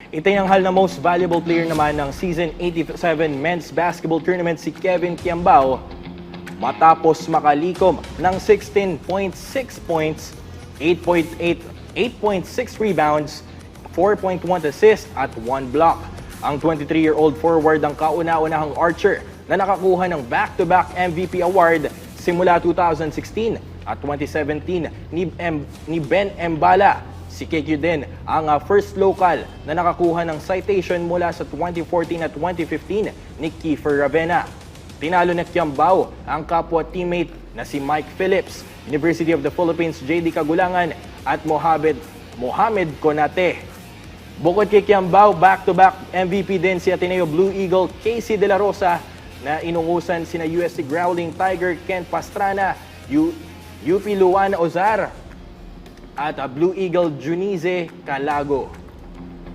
Itinanghal na most valuable player naman ng Season 87 Men's Basketball Tournament si Kevin Quiambao matapos makalikom ng 16.6 points, 8.6 rebounds, 4.1 assists at 1 block. Ang 23-year-old forward ang kauna-unahang archer na nakakuha ng back-to-back MVP award simula 2016 at 2017 ni Ben Embala. Si KQ din ang first local na nakakuha ng citation mula sa 2014 at 2015 ni Kiefer Ravena. Tinalo ni Quiambao ang kapwa teammate na si Mike Phillips, University of the Philippines JD Kagulangan at Mohamed Konate. Bukod kay Quiambao, back-to-back MVP din si Ateneo Blue Eagle Casey De La Rosa na inungusan sina USC Growling Tiger Ken Pastrana, UP Luan Ozar at Blue Eagle Junize Calago.